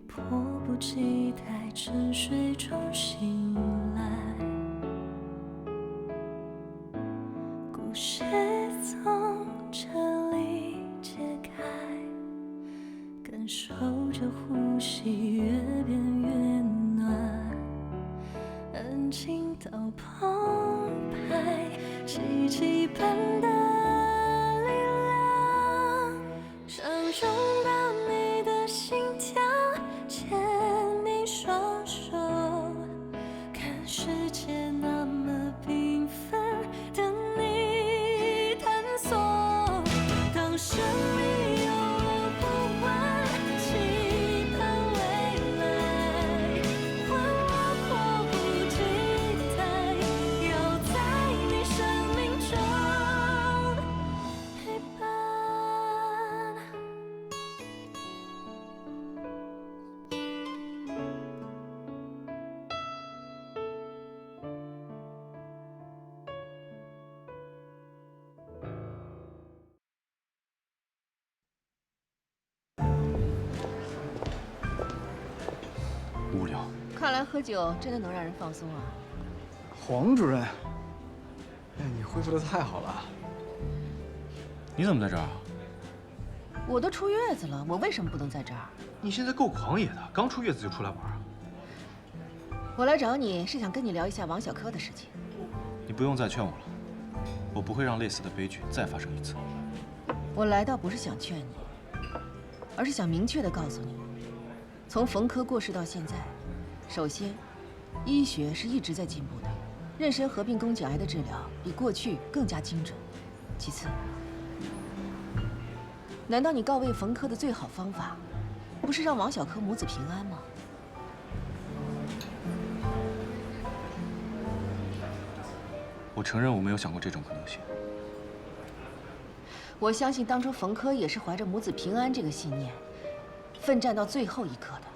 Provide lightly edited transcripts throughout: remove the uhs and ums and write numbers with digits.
迫不及待沉睡中醒来，故事从这里揭开，感受着呼吸越变越暖，安静到澎湃，奇迹般的力量，想拥抱你的心跳，牵你双手，看世界那么缤纷，等你探索。当生命有了呼唤，期盼未来，换我迫不及待，要在你生命中陪伴。无聊。看来喝酒真的能让人放松啊！黄主任，哎，你恢复的太好了。你怎么在这儿啊？我都出月子了，我为什么不能在这儿？你现在够狂野的，刚出月子就出来玩啊？我来找你是想跟你聊一下王小柯的事情。你不用再劝我了，我不会让类似的悲剧再发生一次。我来倒不是想劝你，而是想明确的告诉你，从冯科过世到现在，首先，医学是一直在进步的，妊娠合并宫颈癌的治疗比过去更加精准。其次，难道你告慰冯科的最好方法，不是让王小柯母子平安吗？我承认我没有想过这种可能性。我相信当初冯科也是怀着母子平安这个信念，奋战到最后一刻的。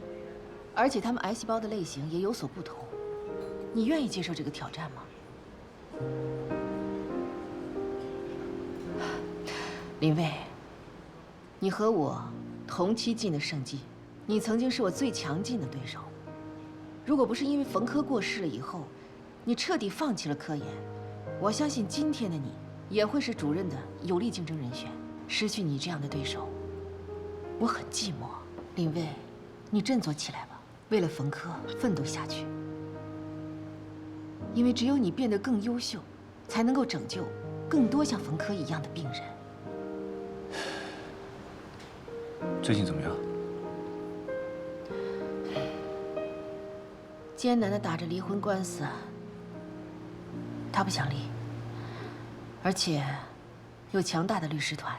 而且他们癌细胞的类型也有所不同，你愿意接受这个挑战吗？林卫，你和我同期进的圣迹，你曾经是我最强劲的对手。如果不是因为冯科过世了以后，你彻底放弃了科研，我相信今天的你也会是主任的有力竞争人选。失去你这样的对手，我很寂寞。林卫，你振作起来吧，为了冯科奋斗下去。因为只有你变得更优秀，才能够拯救更多像冯科一样的病人。最近怎么样？艰难地打着离婚官司，他不想离，而且有强大的律师团。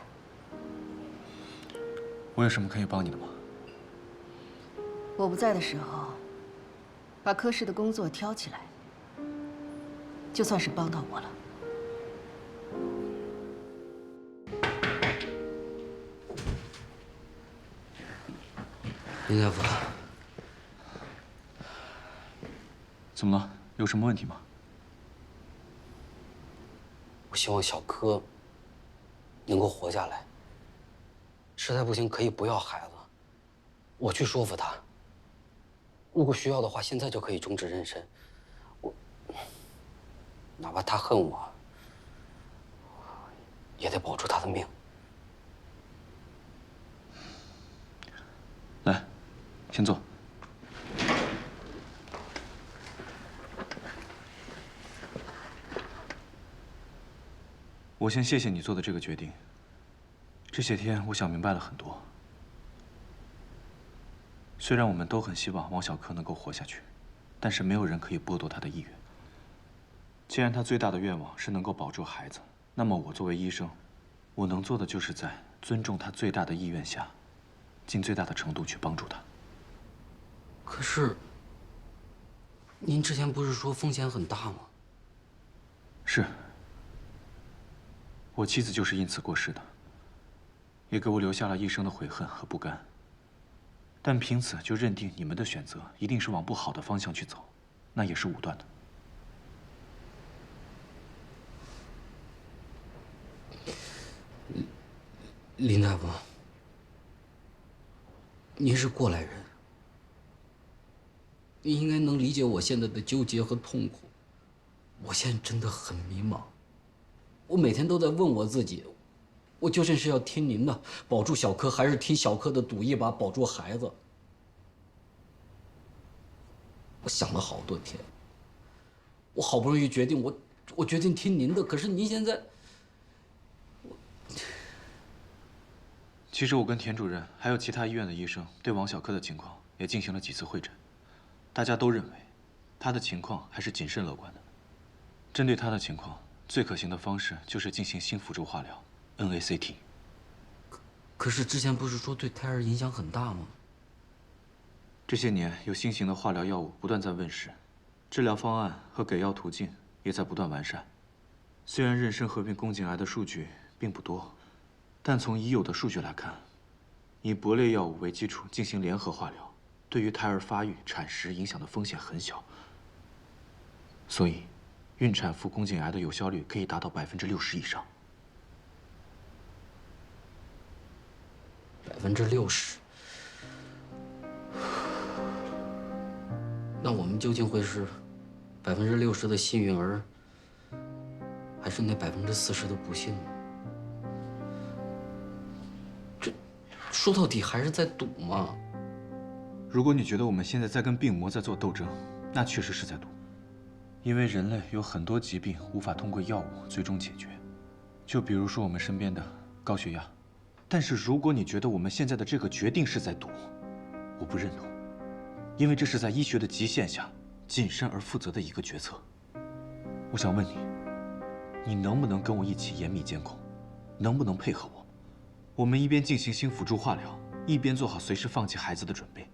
我有什么可以帮你的吗？我不在的时候，把科室的工作挑起来，就算是帮到我了。林大夫，怎么了？有什么问题吗？我希望小柯能够活下来。实在不行，可以不要孩子，我去说服他。如果需要的话，现在就可以终止妊娠。哪怕他恨我，也得保住他的命。来，先坐。我先谢谢你做的这个决定。这些天，我想明白了很多。虽然我们都很希望王小柯能够活下去，但是没有人可以剥夺他的意愿。既然他最大的愿望是能够保住孩子，那么我作为医生，我能做的就是在尊重他最大的意愿下，尽最大的程度去帮助他。可是，您之前不是说风险很大吗？是。我妻子就是因此过世的，也给我留下了一生的悔恨和不甘。但凭此就认定你们的选择一定是往不好的方向去走，那也是武断的。林大夫，您是过来人，你应该能理解我现在的纠结和痛苦。我现在真的很迷茫，我每天都在问我自己，我究竟是要听您的保住小柯，还是听小柯的赌一把保住孩子？我想了好多天，我好不容易决定，我决定听您的，可是您现在，其实我跟田主任还有其他医院的医生对王小柯的情况也进行了几次会诊，大家都认为他的情况还是谨慎乐观的。针对他的情况，最可行的方式就是进行新辅助化疗 NACT。可是之前不是说对胎儿影响很大吗？这些年有新型的化疗药物不断在问世，治疗方案和给药途径也在不断完善。虽然妊娠合并宫颈癌的数据并不多，但从已有的数据来看，以铂类药物为基础进行联合化疗，对于胎儿发育、产时影响的风险很小。所以，孕产妇宫颈癌的有效率可以达到60%以上。60%。那我们究竟会是60%的幸运儿，还是那40%的不幸呢？这说到底还是在赌嘛。如果你觉得我们现在在跟病魔在做斗争，那确实是在赌。因为人类有很多疾病无法通过药物最终解决，就比如说我们身边的高血压。但是如果你觉得我们现在的这个决定是在赌，我不认同，因为这是在医学的极限下谨慎而负责的一个决策。我想问你，你能不能跟我一起严密监控？能不能配合我？我们一边进行新辅助化疗，一边做好随时放弃孩子的准备，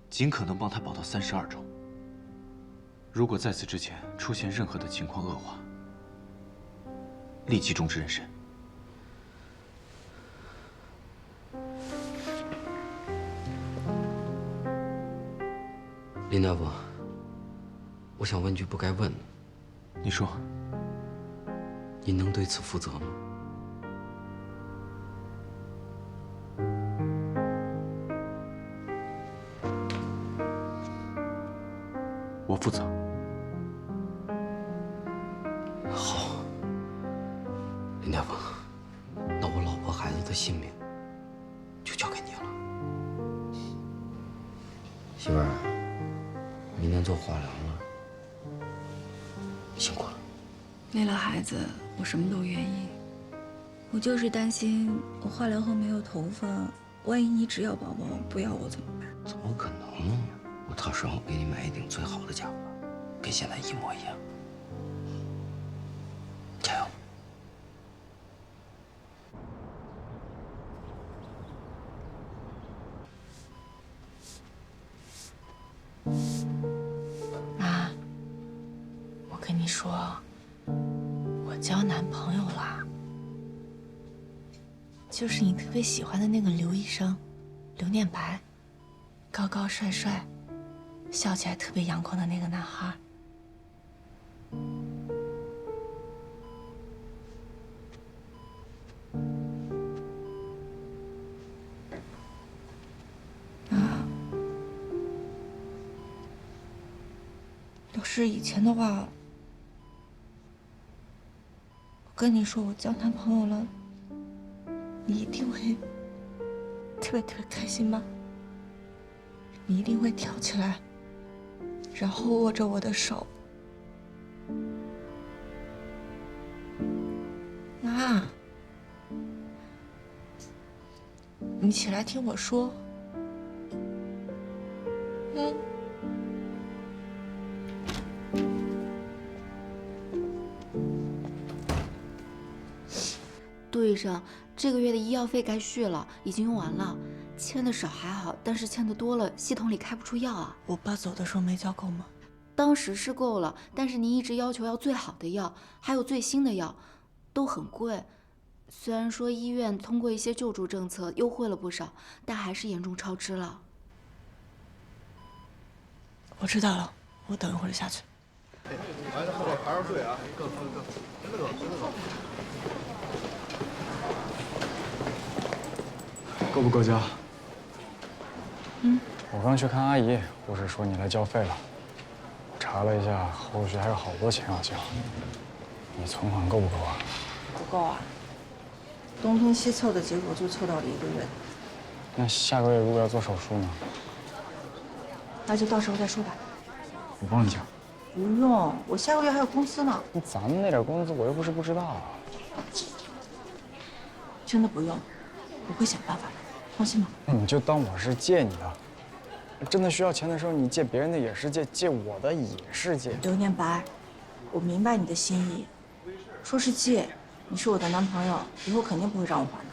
尽可能帮他保到32周。如果在此之前出现任何的情况恶化，立即终止妊娠。林大夫，我想问句不该问的，你说，您能对此负责吗？我负责。好，林大夫，那我老婆孩子的性命就交给你了。媳妇儿，明天做化疗了，辛苦了。为了孩子，我什么都愿意。我就是担心我化疗后没有头发，万一你只要宝宝不要我怎么办？怎么可能？我到时候给你买一顶最好的假发，跟现在一模一样。加油！妈，我跟你说，我交男朋友啦，就是你特别喜欢的那个刘医生，刘念白，高高帅帅，笑起来特别阳光的那个男孩。要是以前的话，我跟你说我交男朋友了，你一定会特别开心吧？你一定会跳起来，然后握着我的手。妈，你起来听我说。杜医生，这个月的医药费该续了，已经用完了。欠的少还好，但是欠的多了，系统里开不出药啊。我爸走的时候没交够吗？当时是够了，但是您一直要求要最好的药，还有最新的药，都很贵。虽然说医院通过一些救助政策优惠了不少，但还是严重超支了。我知道了，我等一会儿就下去。来，后边排上队啊，各。够不够交？我刚去看阿姨，护士说你来交费了，查了一下，后续还有好多钱要交。你存款够不够啊？不够啊，东拼西凑的结果就凑到了1个月。那下个月如果要做手术呢？那就到时候再说吧。我帮你交。不用，我下个月还有工资呢。咱们那点工资我又不是不知道啊。真的不用，我会想办法的，放心吧。那你就当我是借你的。真的需要钱的时候，你借别人的也是借，借我的也是借。刘念白，我明白你的心意。说是借，你是我的男朋友，以后肯定不会让我还的。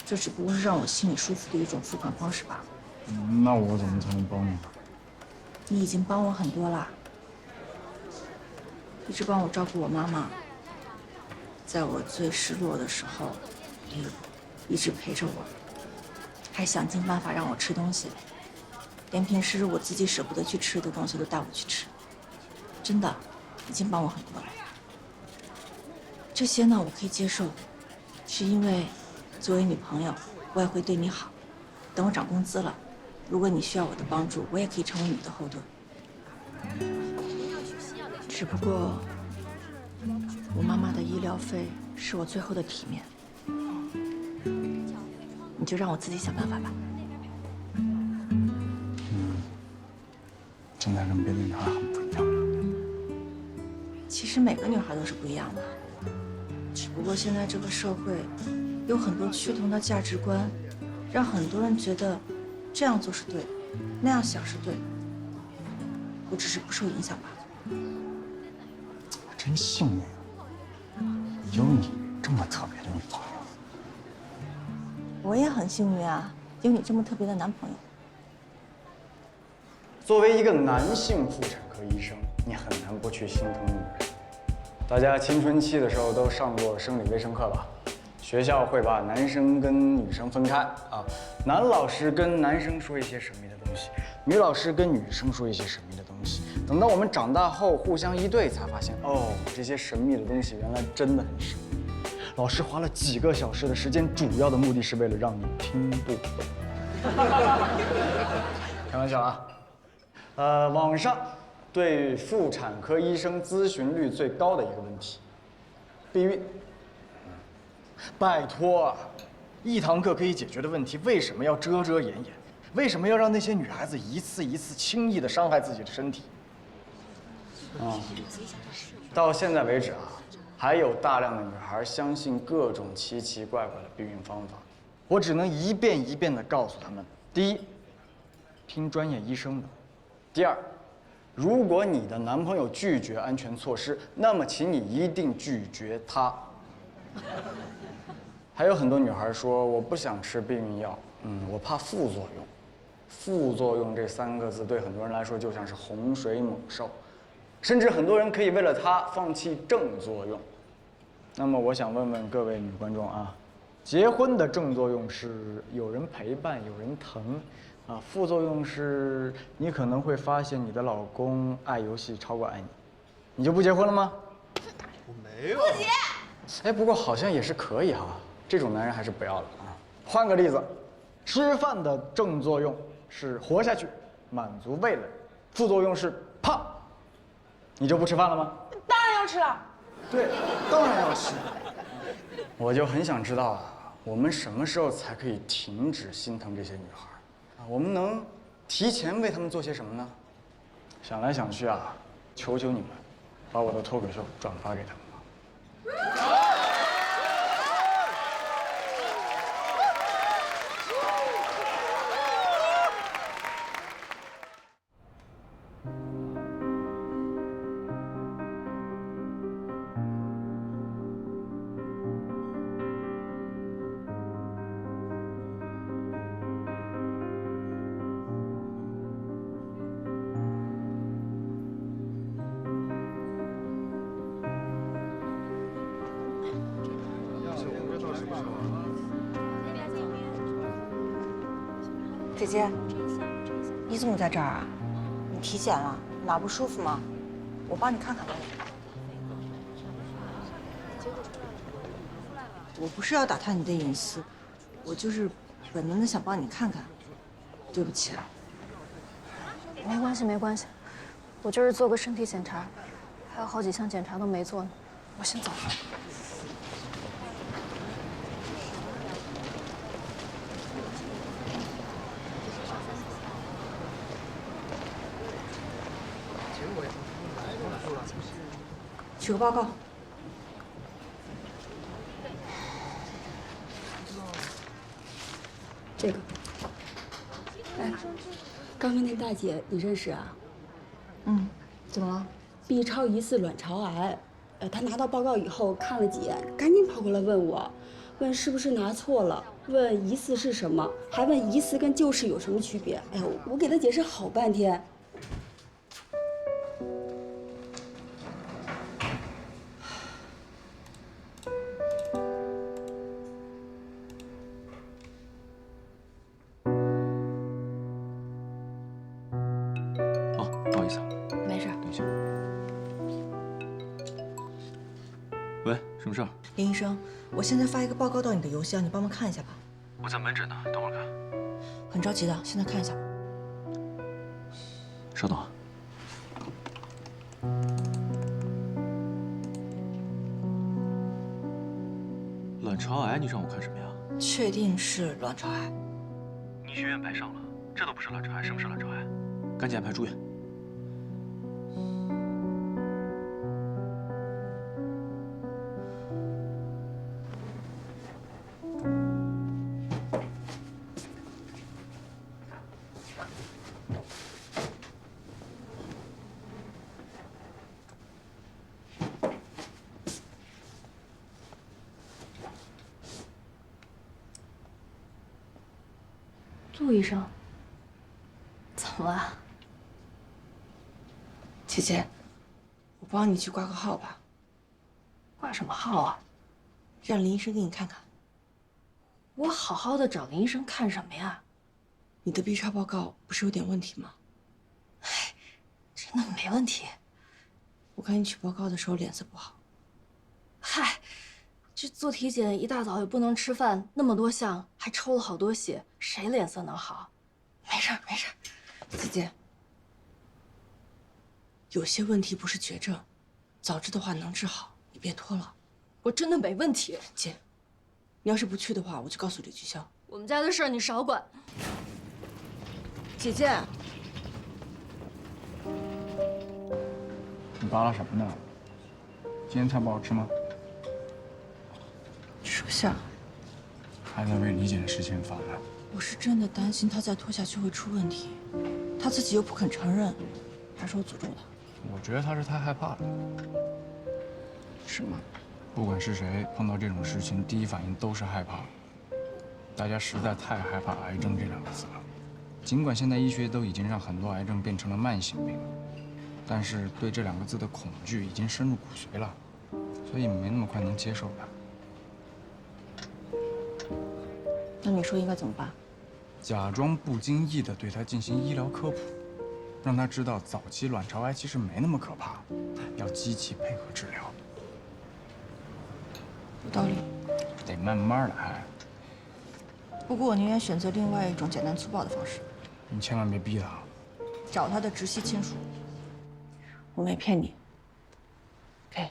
这只不过是让我心里舒服的一种付款方式罢了。那我怎么才能帮你呢？你已经帮我很多了，一直帮我照顾我妈妈，在我最失落的时候，你一直陪着我，还想尽办法让我吃东西，连平时我自己舍不得去吃的东西都带我去吃，真的，已经帮我很多了。这些呢，我可以接受，是因为作为女朋友，我也会对你好。等我涨工资了，如果你需要我的帮助，我也可以成为你的后盾。只不过，我妈妈的医疗费是我最后的体面，你就让我自己想办法吧。真的跟别的女孩很不一样。其实每个女孩都是不一样的，只不过现在这个社会有很多趋同的价值观，让很多人觉得这样做是对的，那样想是对的。我只是不受影响罢了。真幸运啊，有你这么特别的女朋友。我也很幸运啊，有你这么特别的男朋友。作为一个男性妇产科医生，你很难不去心疼女人。大家青春期的时候都上过生理卫生课吧？学校会把男生跟女生分开啊，男老师跟男生说一些神秘的东西，女老师跟女生说一些神秘的东西。等到我们长大后互相一对，才发现哦，这些神秘的东西原来真的很神秘。老师花了几个小时的时间，主要的目的是为了让你听不懂。开玩笑啊。网上对妇产科医生咨询率最高的一个问题，避孕。拜托啊，一堂课可以解决的问题，为什么要遮遮掩掩？为什么要让那些女孩子一次一次轻易地伤害自己的身体？到现在为止啊，还有大量的女孩相信各种奇奇怪怪的避孕方法。我只能一遍一遍地告诉她们：第一，听专业医生的；第二，如果你的男朋友拒绝安全措施，那么请你一定拒绝他。还有很多女孩说我不想吃避孕药，我怕副作用。副作用这3个字对很多人来说就像是洪水猛兽，甚至很多人可以为了它放弃正作用。那么我想问问各位女观众啊，结婚的正作用是有人陪伴，有人疼，副作用是你可能会发现你的老公爱游戏超过爱你，你就不结婚了吗？我没有。不结。哎，不过好像也是可以哈，这种男人还是不要了啊。换个例子，吃饭的正作用是活下去，满足味蕾；副作用是胖，你就不吃饭了吗？当然要吃了。对，当然要吃。我就很想知道啊，我们什么时候才可以停止心疼这些女孩啊？我们能提前为她们做些什么呢？想来想去啊，求求你们，把我的脱口秀转发给他们吧。姐姐，你怎么在这儿啊？你体检了，哪不舒服吗？我帮你看看吧。我不是要打探你的隐私，我就是本能的想帮你看看。对不起啊。没关系，没关系，我今儿做个身体检查，还有好几项检查都没做呢，我先走了。取个报告。这个，哎，刚刚那大姐你认识啊？嗯，怎么了？ B 超疑似卵巢癌，她拿到报告以后看了几眼，赶紧跑过来问我，问是不是拿错了，问疑似是什么，还问疑似跟旧氏有什么区别。哎呦，我给她解释好半天。哦，不好意思啊，没事。等一下。喂，什么事儿？林医生，我现在发一个报告到你的邮箱，你帮忙看一下吧。我在门诊呢，等会儿看。很着急的，现在看一下吧。稍等啊。卵巢癌，你让我看什么呀？确定是卵巢癌。你医学院白上了，这都不是卵巢癌，什么是卵巢癌？赶紧安排住院。陆医生，怎么了？姐姐，我帮你去挂个号吧。挂什么号啊？让林医生给你看看。我好好的找林医生看什么呀？你的 B 超报告不是有点问题吗？真的没问题。我看你取报告的时候脸色不好。嗨，这做体检一大早也不能吃饭，那么多项，还抽了好多血，谁脸色能好？没事儿没事儿，姐姐，有些问题不是绝症，早知的话能治好，你别拖了。我真的没问题。姐，你要是不去的话，我就告诉李菊潇。我们家的事儿你少管。姐姐，你扒拉什么呢？今天菜不好吃吗？属下，还在为李姐的事情烦呢。我是真的担心他再拖下去会出问题，他自己又不肯承认，还说我诅咒他。我觉得她是太害怕了。是吗？不管是谁碰到这种事情，第一反应都是害怕。大家实在太害怕“癌症”这两个字了。尽管现在医学都已经让很多癌症变成了慢性病，但是对这两个字的恐惧已经深入骨髓了，所以没那么快能接受它。那你说应该怎么办？假装不经意地对他进行医疗科普，让他知道早期卵巢癌其实没那么可怕，要积极配合治疗。有道理。得慢慢来，不过我宁愿选择另外一种简单粗暴的方式，你千万别逼他。找他的直系亲属。我没骗你。给，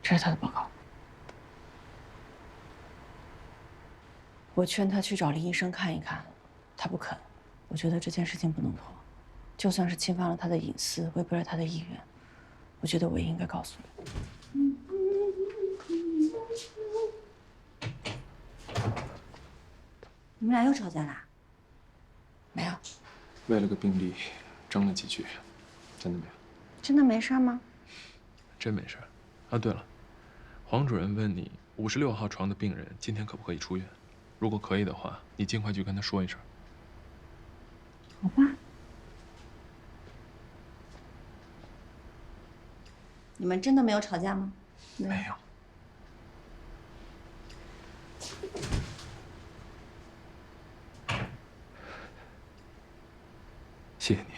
这是他的报告。我劝他去找林医生看一看，他不肯。我觉得这件事情不能拖，就算是侵犯了他的隐私，违背了他的意愿，我觉得我也应该告诉你。你们俩又吵架啦？没有，为了个病例争了几句，真的没有。真的没事吗？真没事。啊，对了，黄主任问你56号床的病人今天可不可以出院？如果可以的话，你尽快去跟他说一声。好吧。你们真的没有吵架吗？没有。谢谢你。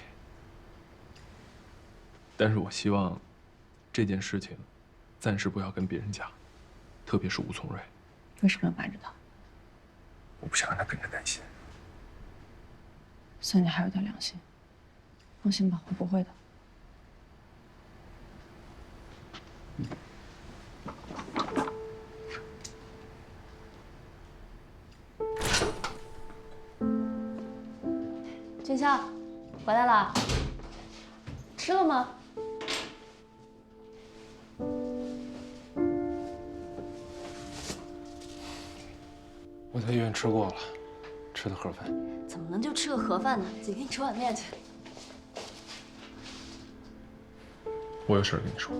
但是我希望这件事情暂时不要跟别人讲，特别是吴从瑞。为什么要瞒着他？我不想让他跟着担心。算你还有点良心。放心吧，我不会的。锦绣，回来了，吃了吗？我在医院吃过了，吃的盒饭。怎么能就吃个盒饭呢？姐给你吃碗面去。我有事儿跟你说。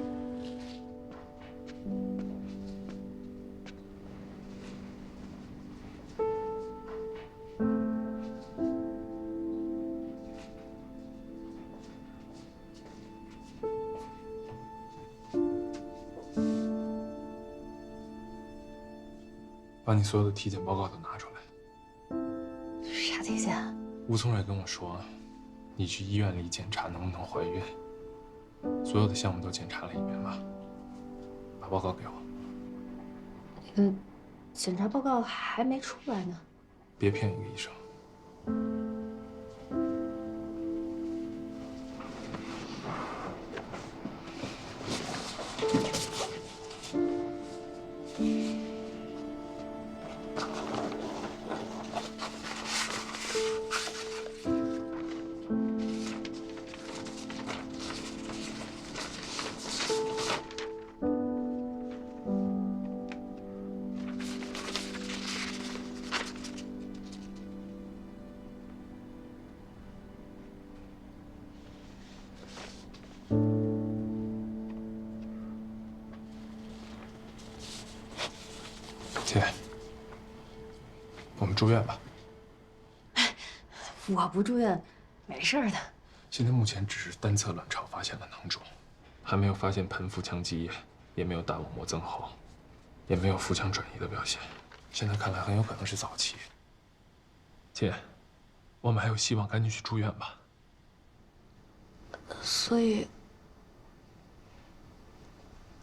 把你所有的体检报告都拿出来。啥体检？吴聪蕊跟我说，你去医院里检查能不能怀孕，所有的项目都检查了一遍吧。把报告给我。检查报告还没出来呢。别骗一个医生。姐，我们住院吧。我不住院，没事的。现在目前只是单侧卵巢发现了囊肿，还没有发现盆腹腔积液，也没有大网膜增厚，也没有腹腔转移的表现。现在看来很有可能是早期。姐，我们还有希望，赶紧去住院吧。所以，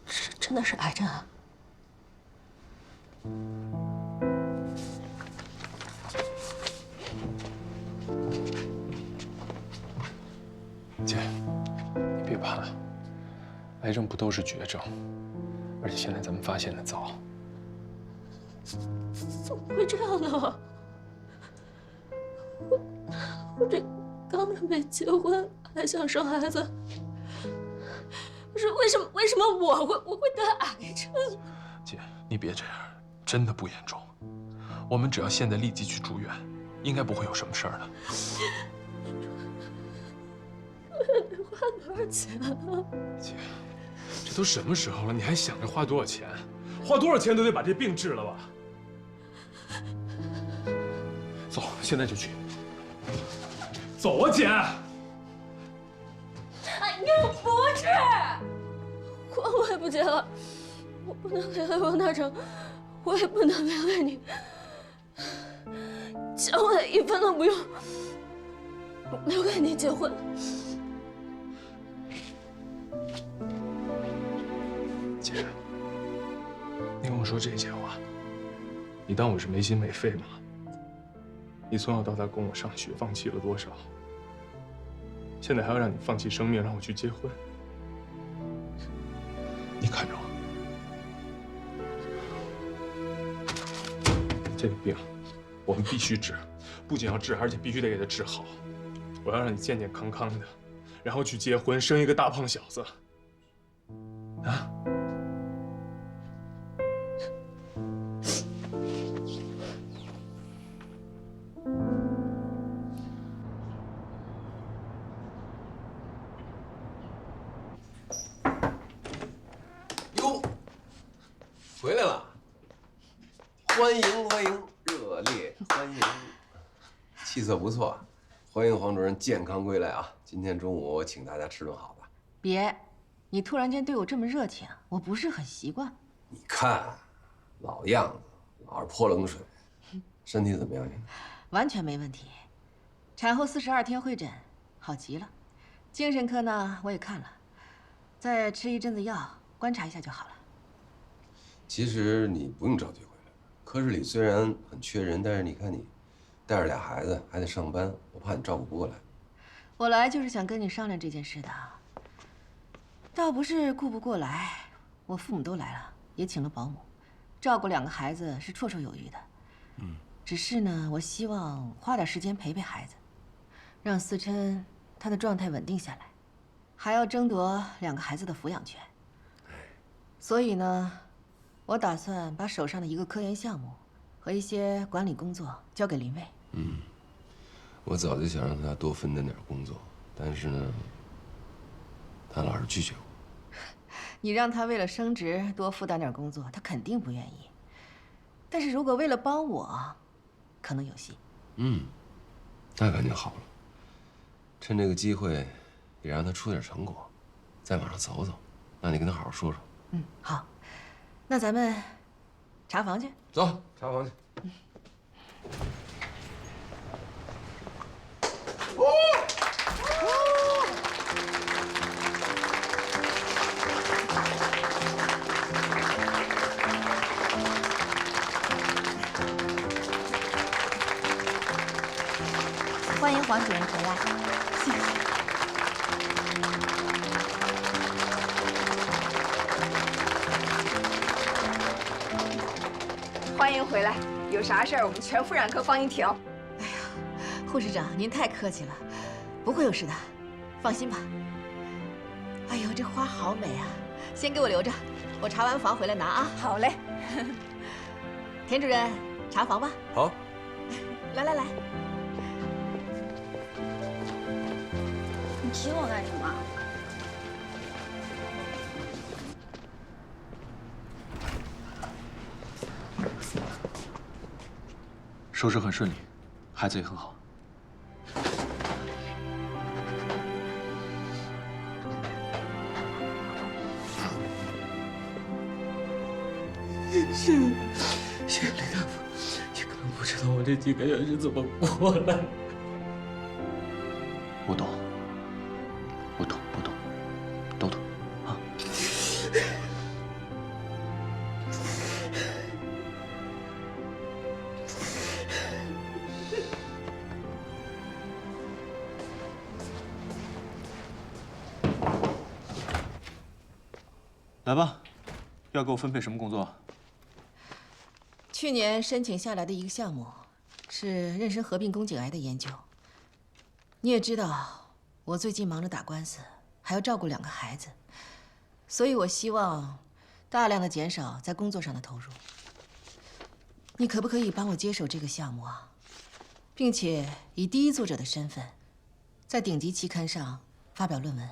这真的是癌症啊？姐，你别怕，癌症不都是绝症，而且现在咱们发现的早。怎么会这样呢？我这刚准备结婚，还想生孩子，不是为什么我会得癌症？姐，你别这样，真的不严重。我们只要现在立即去住院，应该不会有什么事儿的。得花多少钱啊？姐，这都什么时候了，你还想着花多少钱？花多少钱都得把这病治了吧？走，现在就去。走啊，姐！哎呦，不是，婚我也不结了，我不能为了王大成，我也不能为了你，钱我也一分都不用，留给你结婚。姐，你跟我说这些话，你当我是没心没肺吗？你从小到大供我上学，放弃了多少？现在还要让你放弃生命，让我去结婚？你看着我，这个病我们必须治，不仅要治，而且必须得给他治好。我要让你健健康康的，然后去结婚，生一个大胖小子。啊？回来了，欢迎欢迎，热烈欢迎，气色不错，欢迎黄主任健康归来啊！今天中午我请大家吃顿好的。别，你突然间对我这么热情，我不是很习惯。你看，老样子，老是泼冷水，身体怎么样？完全没问题，产后42天会诊，好极了。精神科呢，我也看了，再吃一阵子药，观察一下就好了。其实你不用着急回来，科室里虽然很缺人，但是你看你带着俩孩子还得上班，我怕你照顾不过来。我来就是想跟你商量这件事的，倒不是顾不过来，我父母都来了，也请了保姆，照顾2个孩子是绰绰有余的。只是呢，我希望花点时间陪陪孩子。让思琛她的状态稳定下来，还要争夺2个孩子的抚养权。所以呢，我打算把手上的一个科研项目和一些管理工作交给林卫。我早就想让他多分担点工作，但是呢，他老是拒绝我。你让他为了升职多负担点工作，他肯定不愿意。但是如果为了帮我，可能有戏。那感觉好了。趁这个机会，也让他出点成果，再往上走走。那你跟他好好说说。好。那咱们查房去。走，查房去。欢迎黄主任回来。谢谢。欢迎回来，有啥事儿我们全妇产科帮您调。哎呀，护士长您太客气了，不会有事的，放心吧。哎呦，这花好美啊，先给我留着，我查完房回来拿啊。好嘞。田主任，查房吧。好。来来来。你提我干什么？手术很顺利，孩子也很好。谢谢雷大夫，你根本不知道我这几个月是怎么过来的。我懂，都懂啊。来吧，要给我分配什么工作？去年申请下来的一个项目，是妊娠合并宫颈癌的研究。你也知道，我最近忙着打官司，还要照顾2个孩子，所以我希望大量的减少在工作上的投入。你可不可以帮我接手这个项目啊？并且以第一作者的身份，在顶级期刊上发表论文。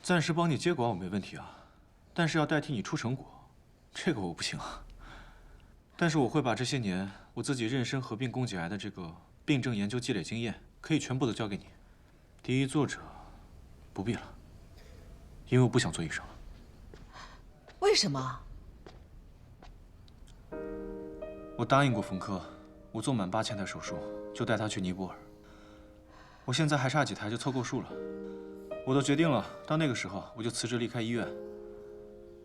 暂时帮你接管我没问题啊，但是要代替你出成果，这个我不行啊。但是我会把这些年我自己妊娠合并宫颈癌的这个病症研究积累经验，可以全部都交给你。第一作者不必了，因为我不想做医生了。为什么？我答应过冯科，我做满8000台手术就带他去尼泊尔。我现在还差几台就凑够数了。我都决定了，到那个时候我就辞职离开医院。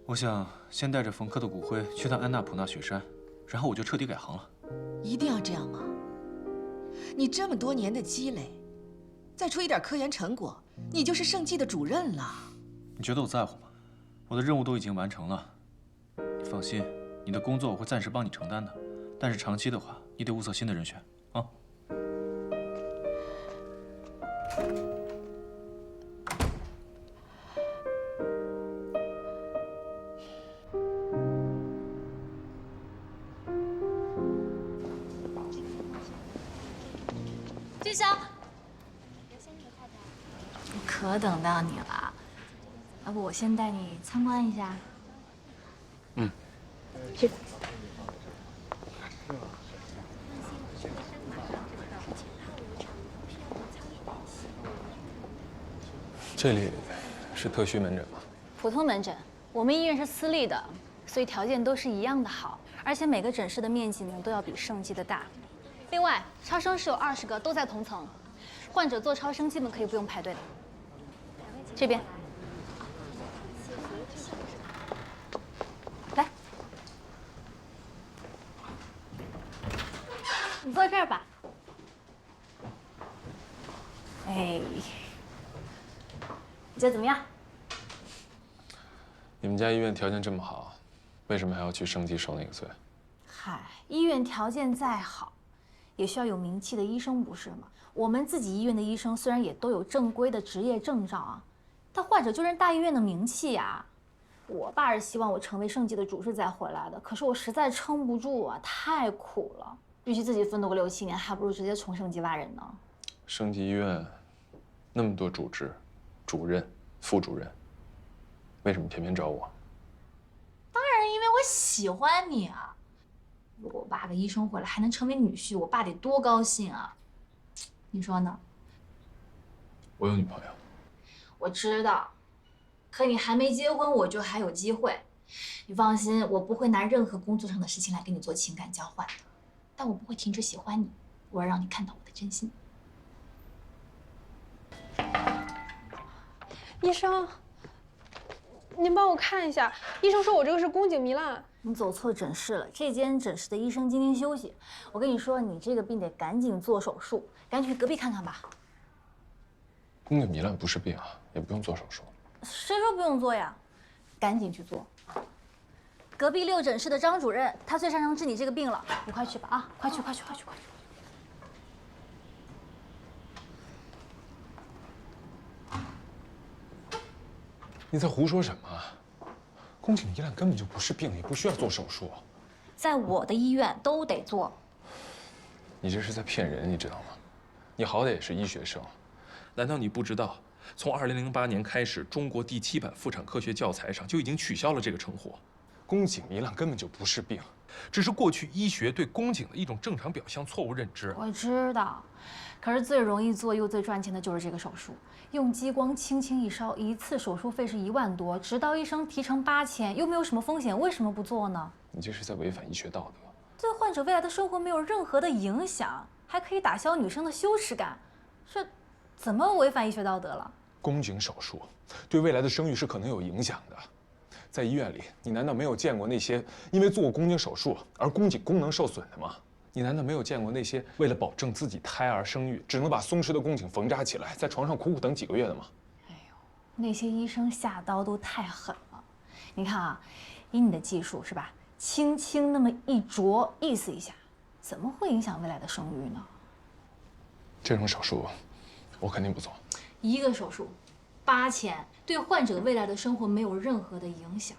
我想先带着冯科的骨灰去趟安纳普纳雪山，然后我就彻底改行了。一定要这样吗？你这么多年的积累，再出一点科研成果，你就是盛季的主任了。你觉得我在乎吗？我的任务都已经完成了。你放心，你的工作我会暂时帮你承担的，但是长期的话，你得物色新的人选啊。俊霄，我可等到你了，要不我先带你参观一下？去。这里是特需门诊吗？普通门诊，我们医院是私立的，所以条件都是一样的好，而且每个诊室的面积呢都要比盛季的大。另外，超声室有20个，都在同层，患者做超声基本可以不用排队的。这边，来，你坐这儿吧。哎，你觉得怎么样？你们家医院条件这么好，为什么还要去盛季受那个罪？嗨，医院条件再好，也需要有名气的医生，不是吗？我们自己医院的医生虽然也都有正规的职业证照啊，但患者就认大医院的名气呀。我爸是希望我成为盛记的主事再回来的，可是我实在撑不住啊，太苦了。与其自己奋斗个6、7年，还不如直接从盛记挖人呢。盛记医院那么多主治、主任、副主任，为什么偏偏找我？当然，因为我喜欢你啊。如果我爸个医生回来还能成为女婿，我爸得多高兴啊！你说呢？我有女朋友。我知道，可你还没结婚，我就还有机会。你放心，我不会拿任何工作上的事情来跟你做情感交换的。但我不会停止喜欢你，我要让你看到我的真心。医生，您帮我看一下，医生说我这个是宫颈糜烂。你走错诊室了，这间诊室的医生今天休息。我跟你说，你这个病得赶紧做手术，赶紧去隔壁看看吧。宫颈糜烂不是病啊，也不用做手术。谁说不用做呀？赶紧去做。隔壁6诊室的张主任，他最擅长治你这个病了，你快去吧啊！快去！你在胡说什么？宫颈糜烂根本就不是病，也不需要做手术。在我的医院都得做。你这是在骗人，你知道吗？你好歹也是医学生，难道你不知道，从2008年开始，中国第7版妇产科学教材上就已经取消了这个称呼。宫颈糜烂根本就不是病，只是过去医学对宫颈的一种正常表象错误认知。我知道，可是最容易做又最赚钱的就是这个手术，用激光轻轻一烧，一次手术费是1万多，指导医生提成8000，又没有什么风险，为什么不做呢？你这是在违反医学道德，对患者未来的生活没有任何的影响，还可以打消女生的羞耻感，这怎么违反医学道德了？宫颈手术对未来的生育是可能有影响的。在医院里，你难道没有见过那些因为做过宫颈手术而宫颈功能受损的吗？你难道没有见过那些为了保证自己胎儿生育，只能把松弛的宫颈缝扎起来，在床上苦苦等几个月的吗？哎呦，那些医生下刀都太狠了。你看啊，以你的技术是吧，轻轻那么一啄，意思一下，怎么会影响未来的生育呢？这种手术，我肯定不做。一个手术8000，对患者未来的生活没有任何的影响，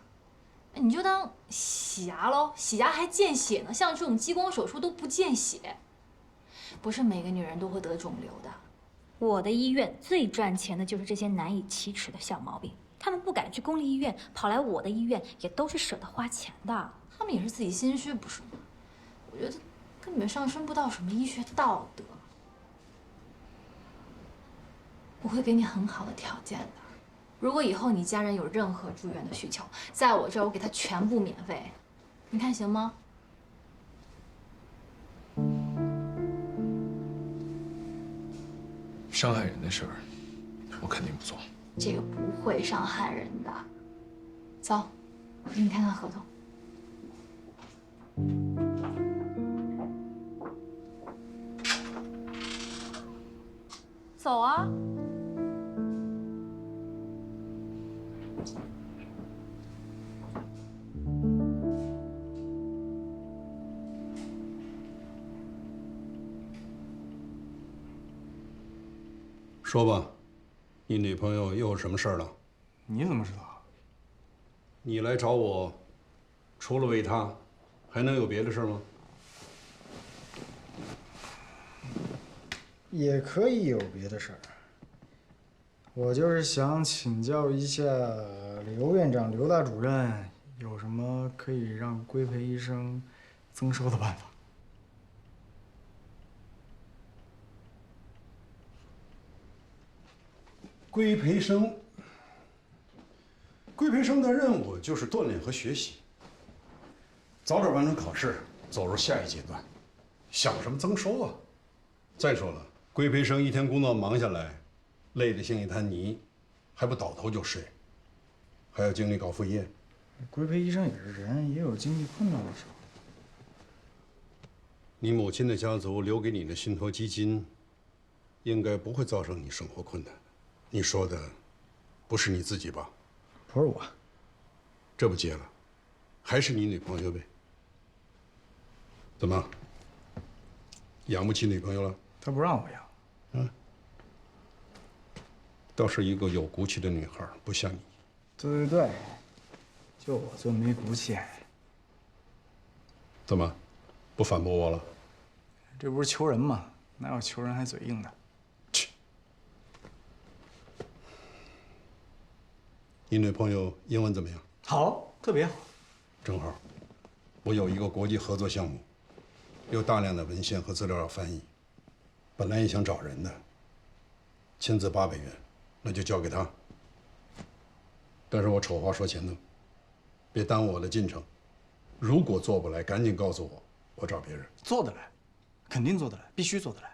你就当洗牙喽，洗牙还见血呢，像这种激光手术都不见血，不是每个女人都会得肿瘤的。我的医院最赚钱的就是这些难以启齿的小毛病，他们不敢去公立医院，跑来我的医院也都是舍得花钱的，他们也是自己心虚，不是吗？我觉得根本上升不到什么医学道德。我会给你很好的条件的。如果以后你家人有任何住院的需求，在我这儿我给他全部免费，你看行吗？伤害人的事儿，我肯定不做。这个不会伤害人的。走，我给你看看合同。走啊！说吧，你女朋友又有什么事儿了？你怎么知道？你来找我，除了为她，还能有别的事吗？也可以有别的事儿。我就是想请教一下刘院长、刘大主任，有什么可以让规培医生增收的办法？规培生，规培生的任务就是锻炼和学习，早点完成考试，走入下一阶段。想什么增收啊？再说了，规培生一天工作忙下来，累得像一滩泥，还不倒头就睡，还要精力搞副业。规培医生也是人，也有经济困难的时候。你母亲的家族留给你的信托基金，应该不会造成你生活困难。你说的，不是你自己吧？不是我。这不结了，还是你女朋友呗？怎么？养不起女朋友了？他不让我养。嗯，倒是一个有骨气的女孩，不像你。对，就我这么没骨气。怎么，不反驳我了？这不是求人吗？哪有求人还嘴硬的？你女朋友英文怎么样？好，特别好。正好，我有一个国际合作项目，有大量的文献和资料要翻译。本来也想找人的，签字800元，那就交给他。但是我丑话说前头，别耽误我的进程。如果做不来，赶紧告诉我，我找别人。做得来，肯定做得来，必须做得来。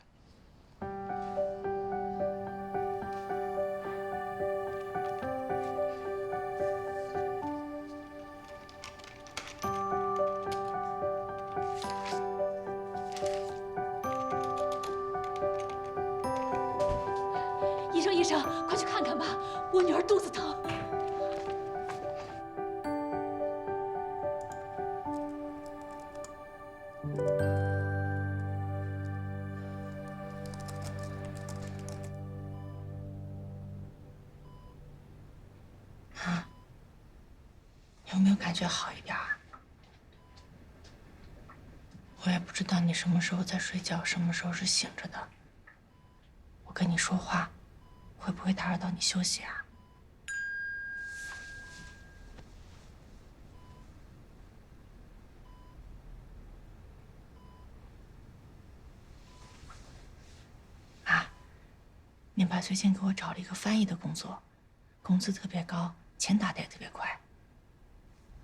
医生，快去看看吧，我女儿肚子疼。啊，有没有感觉好一点？我也不知道你什么时候在睡觉，什么时候是醒着的。我跟你说话，会不会打扰到你休息啊？啊，你爸最近给我找了一个翻译的工作，工资特别高，钱打得也特别快。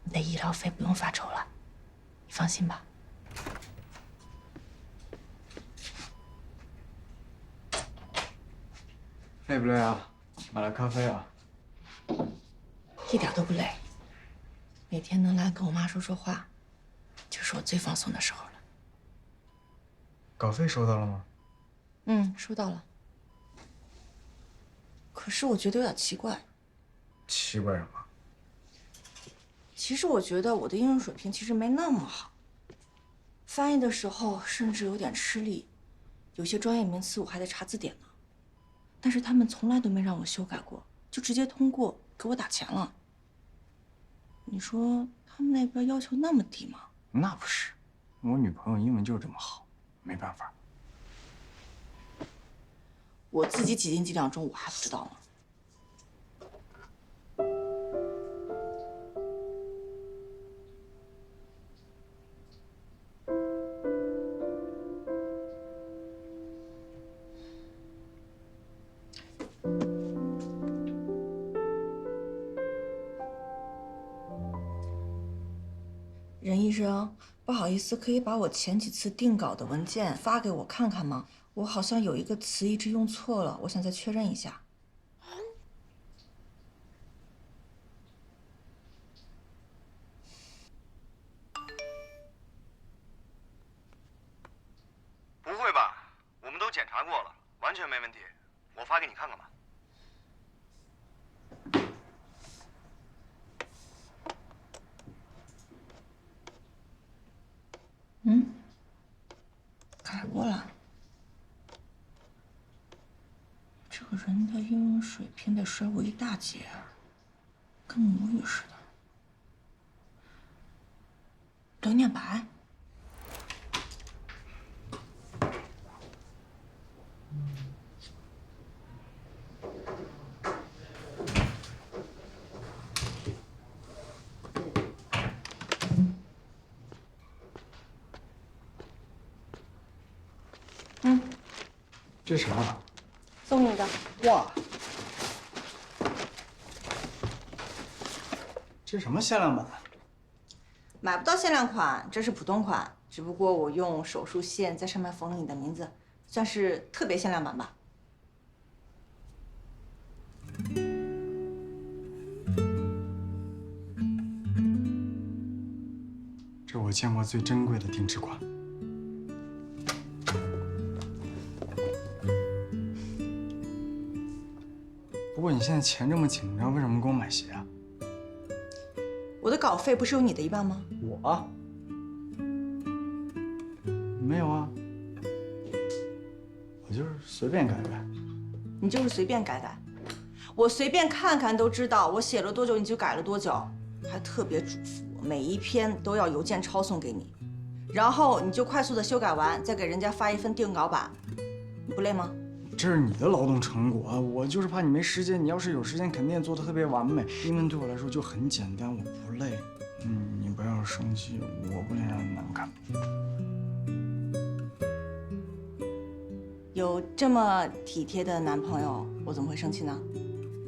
你的医疗费不用发愁了，你放心吧。累不累啊？买了咖啡啊？一点都不累。每天能来跟我妈说说话，就是我最放松的时候了。稿费收到了吗？嗯，收到了。可是我觉得有点奇怪。奇怪什么？其实我觉得我的英语水平其实没那么好，翻译的时候甚至有点吃力，有些专业名词我还得查字典呢。但是他们从来都没让我修改过，就直接通过给我打钱了。你说他们那边要求那么低吗？那不是，我女朋友英文就是这么好，没办法。我自己几斤几两重我还不知道呢。任医生，不好意思，可以把我前几次定稿的文件发给我看看吗？我好像有一个词一直用错了，我想再确认一下。不会吧？我们都检查过了，完全没问题。我发给你看看吧。嗯，改过了。这个人的英语水平得甩我一大截，跟母语似的。刘念白。这是什么？送你的。哇，这什么限量版？买不到限量款，这是普通款，只不过我用手术线在上面缝了你的名字，算是特别限量版吧。这我见过最珍贵的定制款。不过你现在钱这么紧张，为什么给我买鞋啊？我的稿费不是有你的一半吗？我没有啊，我就是随便改改。你就是随便改改，我随便看看都知道我写了多久你就改了多久，还特别嘱咐我每一篇都要邮件抄送给你，然后你就快速的修改完，再给人家发一份定稿版，你不累吗？这是你的劳动成果，我就是怕你没时间。你要是有时间，肯定做得特别完美。英文对我来说就很简单，我不累。你不要生气，我不想让你难看。有这么体贴的男朋友，我怎么会生气呢？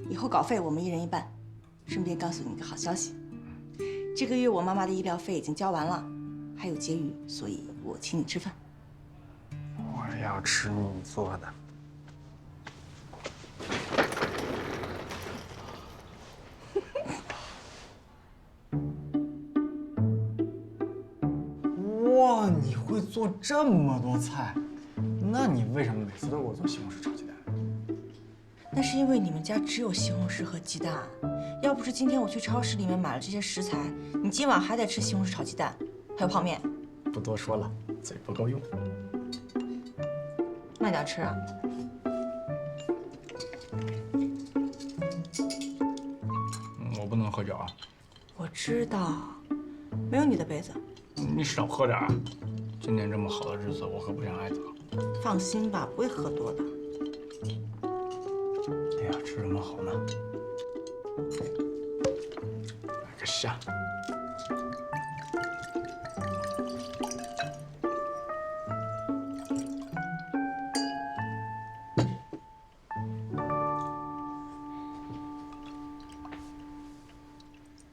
以后稿费我们1人1半。顺便告诉你一个好消息，这个月我妈妈的医疗费已经交完了，还有结余，所以我请你吃饭。我要吃你做的。哇，你会做这么多菜？那你为什么每次都给我做西红柿炒鸡蛋？那是因为你们家只有西红柿和鸡蛋，要不是今天我去超市里面买了这些食材，你今晚还得吃西红柿炒鸡蛋，还有泡面。不多说了，嘴不够用。慢点吃啊。我不能喝酒啊。我知道，没有你的杯子。你少喝点啊！今天这么好的日子，我可不想挨打。放心吧，不会喝多的。哎呀，吃什么好呢？来个虾。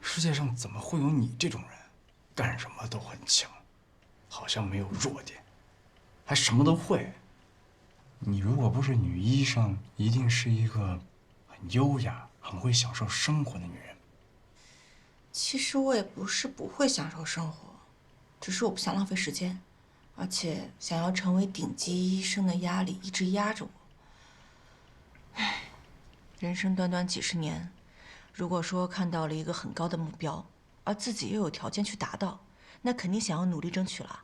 世界上怎么会有你这种人，干什么都很强，好像没有弱点，还什么都会。你如果不是女医生，一定是一个很优雅、很会享受生活的女人。其实我也不是不会享受生活，只是我不想浪费时间，而且想要成为顶级医生的压力一直压着我。唉，人生短短几十年，如果说看到了一个很高的目标，而自己又有条件去达到，那肯定想要努力争取了。